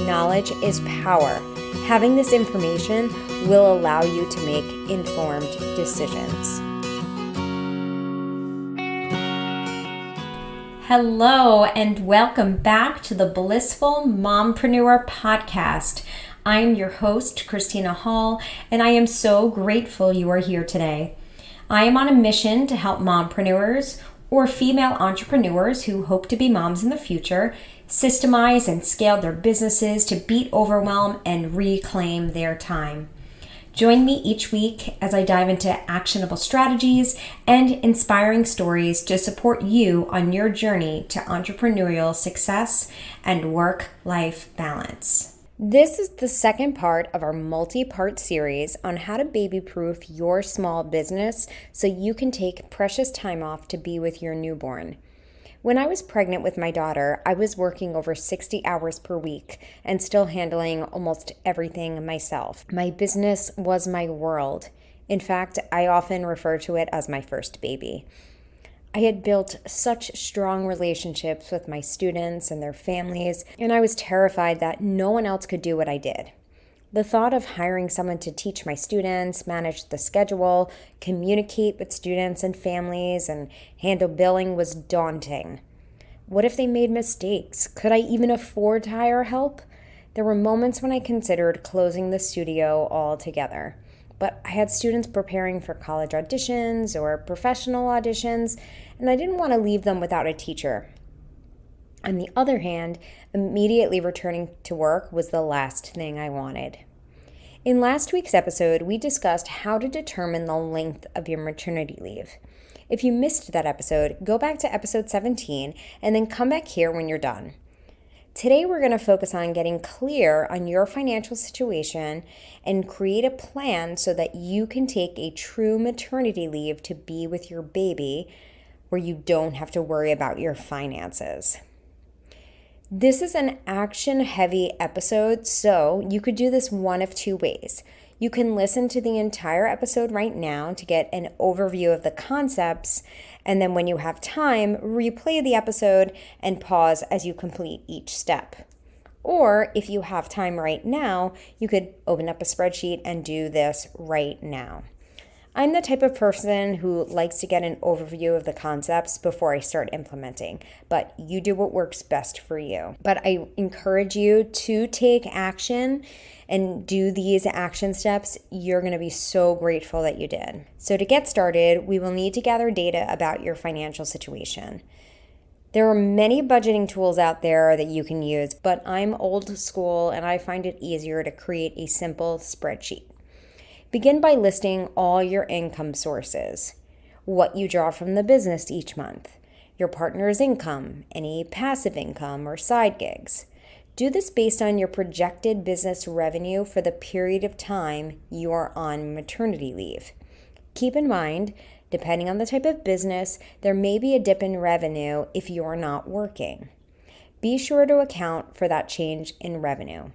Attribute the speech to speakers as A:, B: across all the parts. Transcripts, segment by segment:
A: knowledge is power. Having this information will allow you to make informed decisions. Hello, and welcome back to the Blissful Mompreneur podcast. I'm your host, Christina Hall, and I am so grateful you are here today. I am on a mission to help mompreneurs or female entrepreneurs who hope to be moms in the future systemize and scale their businesses to beat overwhelm and reclaim their time. Join me each week as I dive into actionable strategies and inspiring stories to support you on your journey to entrepreneurial success and work-life balance. This is the second part of our multi-part series on how to baby-proof your small business so you can take precious time off to be with your newborn. When I was pregnant with my daughter, I was working over 60 hours per week and still handling almost everything myself. My business was my world. In fact, I often refer to it as my first baby. I had built such strong relationships with my students and their families, and I was terrified that no one else could do what I did. The thought of hiring someone to teach my students, manage the schedule, communicate with students and families, and handle billing was daunting. What if they made mistakes? Could I even afford to hire help? There were moments when I considered closing the studio altogether. But I had students preparing for college auditions or professional auditions, and I didn't want to leave them without a teacher. On the other hand, immediately returning to work was the last thing I wanted. In last week's episode, we discussed how to determine the length of your maternity leave. If you missed that episode, go back to episode 17 and then come back here when you're done. Today, we're going to focus on getting clear on your financial situation and create a plan so that you can take a true maternity leave to be with your baby where you don't have to worry about your finances. This is an action-heavy episode, so you could do this one of two ways. You can listen to the entire episode right now to get an overview of the concepts, and then when you have time, replay the episode and pause as you complete each step. Or if you have time right now, you could open up a spreadsheet and do this right now. I'm the type of person who likes to get an overview of the concepts before I start implementing, but you do what works best for you. But I encourage you to take action and do these action steps. You're going to be so grateful that you did. So to get started, we will need to gather data about your financial situation. There are many budgeting tools out there that you can use, but I'm old school and I find it easier to create a simple spreadsheet. Begin by listing all your income sources, what you draw from the business each month, your partner's income, any passive income or side gigs. Do this based on your projected business revenue for the period of time you are on maternity leave. Keep in mind, depending on the type of business, there may be a dip in revenue if you're not working. Be sure to account for that change in revenue.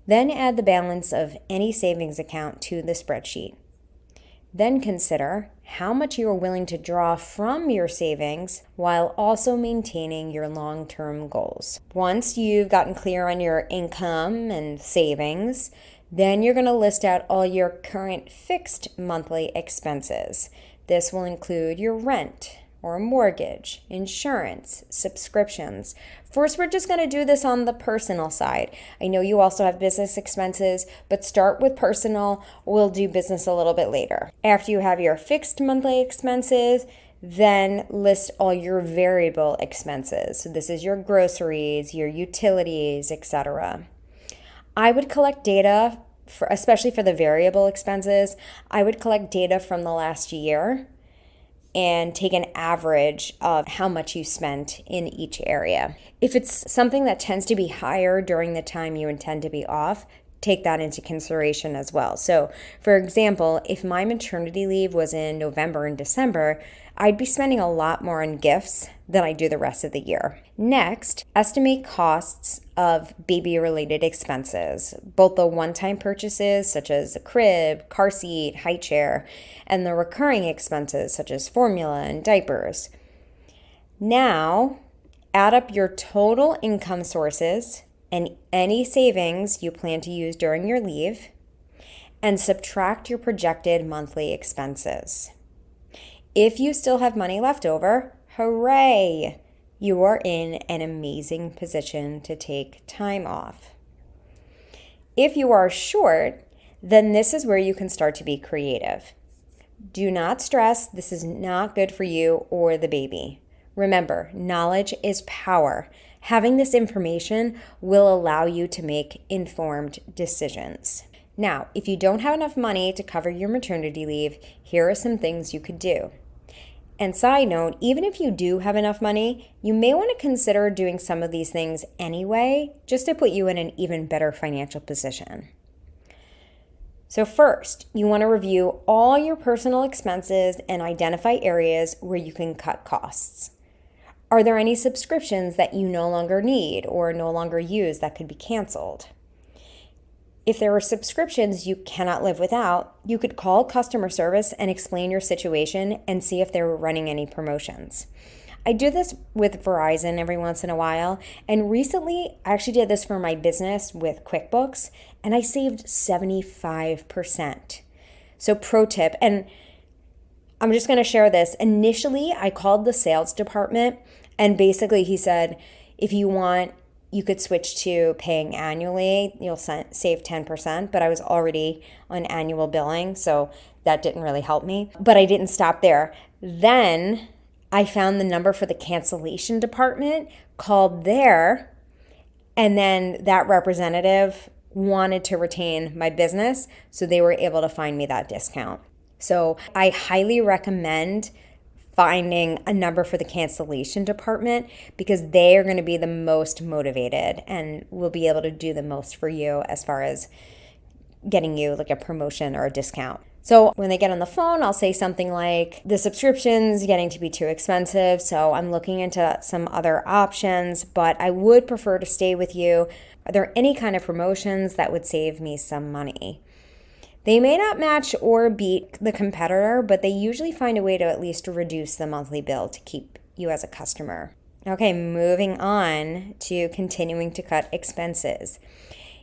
A: Then add the balance of any savings account to the spreadsheet. Then consider how much you are willing to draw from your savings while also maintaining your long-term goals. Once you've gotten clear on your income and savings, then you're going to list out all your current fixed monthly expenses. This will include your rent or mortgage, insurance, subscriptions. First, we're just going to do this on the personal side. I know you also have business expenses, but start with personal. We'll do business a little bit later. After you have your fixed monthly expenses, then list all your variable expenses. So this is your groceries, your utilities, etc. I would collect data, especially for the variable expenses. I would collect data from the last year and take an average of how much you spent in each area. If it's something that tends to be higher during the time you intend to be off, take that into consideration as well. So, for example, if my maternity leave was in November and December, I'd be spending a lot more on gifts than I do the rest of the year. Next, estimate costs of baby-related expenses, both the one-time purchases such as a crib, car seat, high chair, and the recurring expenses such as formula and diapers. Now, add up your total income sources and any savings you plan to use during your leave, and subtract your projected monthly expenses. If you still have money left over, hooray! You are in an amazing position to take time off. If you are short, then this is where you can start to be creative. Do not stress. This is not good for you or the baby. Remember, knowledge is power. Having this information will allow you to make informed decisions. Now, if you don't have enough money to cover your maternity leave, here are some things you could do. And side note, even if you do have enough money, you may want to consider doing some of these things anyway, just to put you in an even better financial position. So first, you want to review all your personal expenses and identify areas where you can cut costs. Are there any subscriptions that you no longer need or no longer use that could be canceled? If there are subscriptions you cannot live without, you could call customer service and explain your situation and see if they're running any promotions. I do this with Verizon every once in a while, and recently I actually did this for my business with QuickBooks, and I saved 75%. So pro tip, and I'm just going to share this. Initially, I called the sales department, and basically he said, if you want, you could switch to paying annually. You'll save 10%, but I was already on annual billing, so that didn't really help me. But I didn't stop there. Then I found the number for the cancellation department, called there, and then that representative wanted to retain my business, so they were able to find me that discount. So I highly recommend finding a number for the cancellation department because they are going to be the most motivated and will be able to do the most for you as far as getting you like a promotion or a discount. So when they get on the phone, I'll say something like, the subscription's getting to be too expensive, so I'm looking into some other options, but I would prefer to stay with you. Are there any kind of promotions that would save me some money? They may not match or beat the competitor, but they usually find a way to at least reduce the monthly bill to keep you as a customer. Okay, moving on to continuing to cut expenses.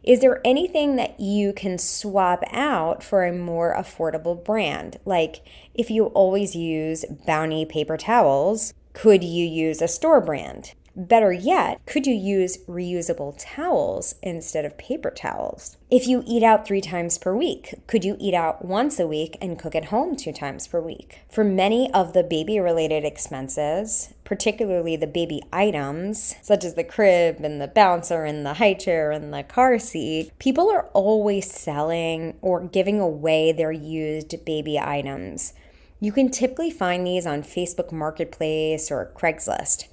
A: Is there anything that you can swap out for a more affordable brand? Like if you always use Bounty paper towels, could you use a store brand? Better yet, could you use reusable towels instead of paper towels? If you eat out 3 times per week, could you eat out once a week and cook at home 2 times per week? For many of the baby-related expenses, particularly the baby items, such as the crib and the bouncer and the high chair and the car seat, people are always selling or giving away their used baby items. You can typically find these on Facebook Marketplace or Craigslist.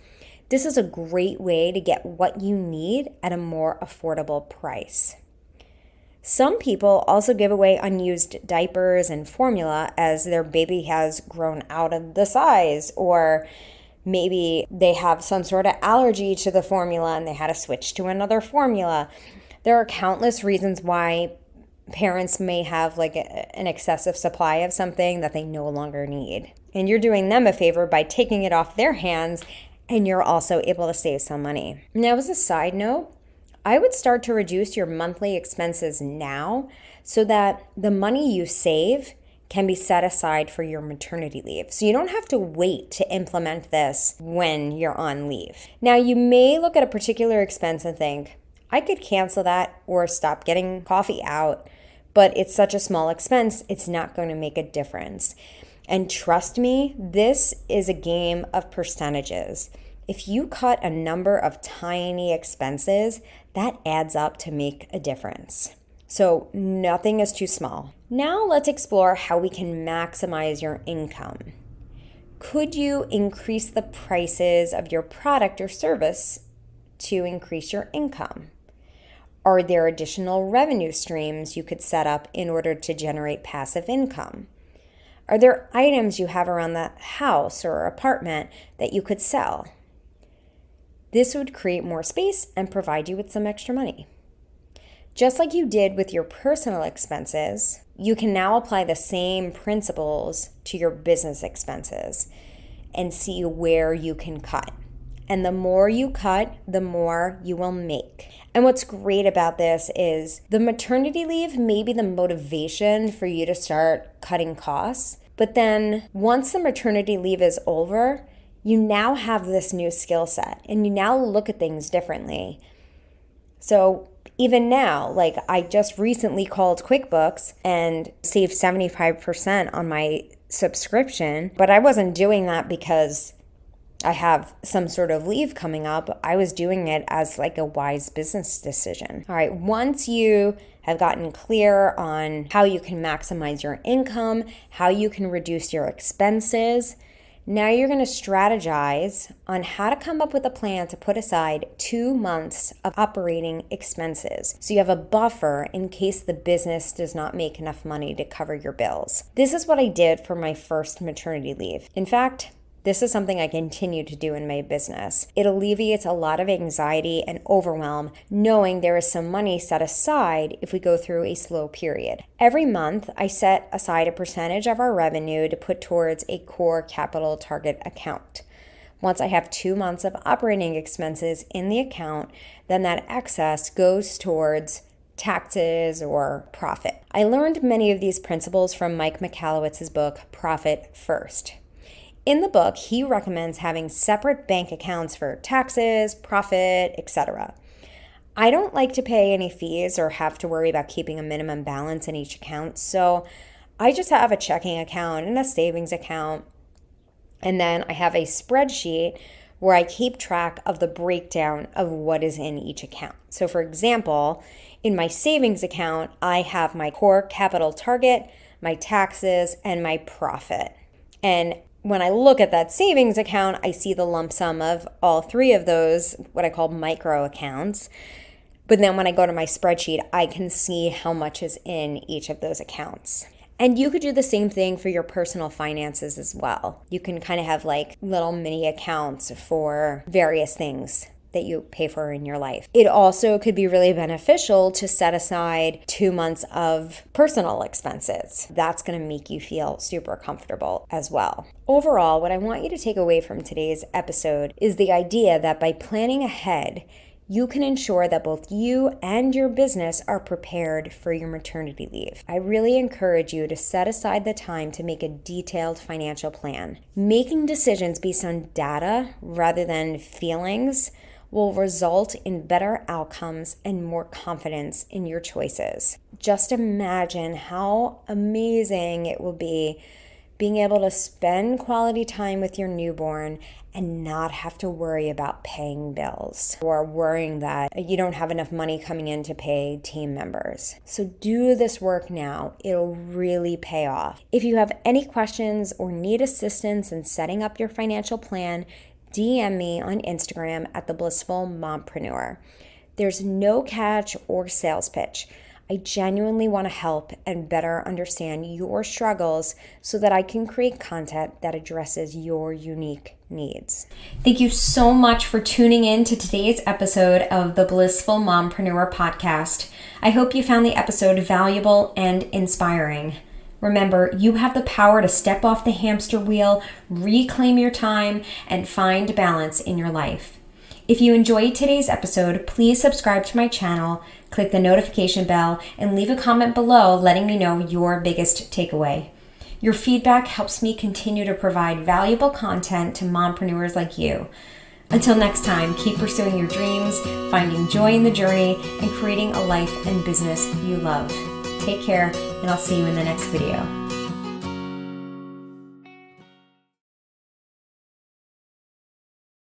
A: This is a great way to get what you need at a more affordable price. Some people also give away unused diapers and formula as their baby has grown out of the size, or maybe they have some sort of allergy to the formula and they had to switch to another formula. There are countless reasons why parents may have like an excessive supply of something that they no longer need. And you're doing them a favor by taking it off their hands, and you're also able to save some money. Now, as a side note, I would start to reduce your monthly expenses now so that the money you save can be set aside for your maternity leave. So you don't have to wait to implement this when you're on leave. Now, you may look at a particular expense and think, I could cancel that or stop getting coffee out, but it's such a small expense, it's not going to make a difference. And trust me, this is a game of percentages. If you cut a number of tiny expenses, that adds up to make a difference. So nothing is too small. Now let's explore how we can maximize your income. Could you increase the prices of your product or service to increase your income? Are there additional revenue streams you could set up in order to generate passive income? Are there items you have around the house or apartment that you could sell? This would create more space and provide you with some extra money. Just like you did with your personal expenses, you can now apply the same principles to your business expenses and see where you can cut. And the more you cut, the more you will make. And what's great about this is the maternity leave may be the motivation for you to start cutting costs. But then once the maternity leave is over, you now have this new skill set and you now look at things differently. So even now, like I just recently called QuickBooks and saved 75% on my subscription, but I wasn't doing that because I have some sort of leave coming up. I was doing it as like a wise business decision. All right, once you have gotten clear on how you can maximize your income, how you can reduce your expenses, now you're going to strategize on how to come up with a plan to put aside 2 months of operating expenses. So you have a buffer in case the business does not make enough money to cover your bills. This is what I did for my first maternity leave. In fact, this is something I continue to do in my business. It alleviates a lot of anxiety and overwhelm knowing there is some money set aside if we go through a slow period. Every month, I set aside a percentage of our revenue to put towards a core capital target account. Once I have 2 months of operating expenses in the account, then that excess goes towards taxes or profit. I learned many of these principles from Mike Michalowicz's book, Profit First. In the book, he recommends having separate bank accounts for taxes, profit, etc. I don't like to pay any fees or have to worry about keeping a minimum balance in each account, so I just have a checking account and a savings account, and then I have a spreadsheet where I keep track of the breakdown of what is in each account. So for example, in my savings account, I have my core capital target, my taxes, and my profit. And when I look at that savings account, I see the lump sum of all three of those, what I call micro accounts. But then when I go to my spreadsheet, I can see how much is in each of those accounts. And you could do the same thing for your personal finances as well. You can kind of have like little mini accounts for various things that you pay for in your life. It also could be really beneficial to set aside 2 months of personal expenses. That's going to make you feel super comfortable as well. Overall, what I want you to take away from today's episode is the idea that by planning ahead, you can ensure that both you and your business are prepared for your maternity leave. I really encourage you to set aside the time to make a detailed financial plan. Making decisions based on data rather than feelings will result in better outcomes and more confidence in your choices. Just imagine how amazing it will be being able to spend quality time with your newborn and not have to worry about paying bills or worrying that you don't have enough money coming in to pay team members. So do this work now. It'll really pay off. If you have any questions or need assistance in setting up your financial plan, DM me on Instagram at The Blissful Mompreneur. There's no catch or sales pitch. I genuinely want to help and better understand your struggles so that I can create content that addresses your unique needs. Thank you so much for tuning in to today's episode of the Blissful Mompreneur podcast. I hope you found the episode valuable and inspiring. Remember, you have the power to step off the hamster wheel, reclaim your time, and find balance in your life. If you enjoyed today's episode, please subscribe to my channel, click the notification bell, and leave a comment below letting me know your biggest takeaway. Your feedback helps me continue to provide valuable content to mompreneurs like you. Until next time, keep pursuing your dreams, finding joy in the journey, and creating a life and business you love. Take care, and I'll see you in the next video.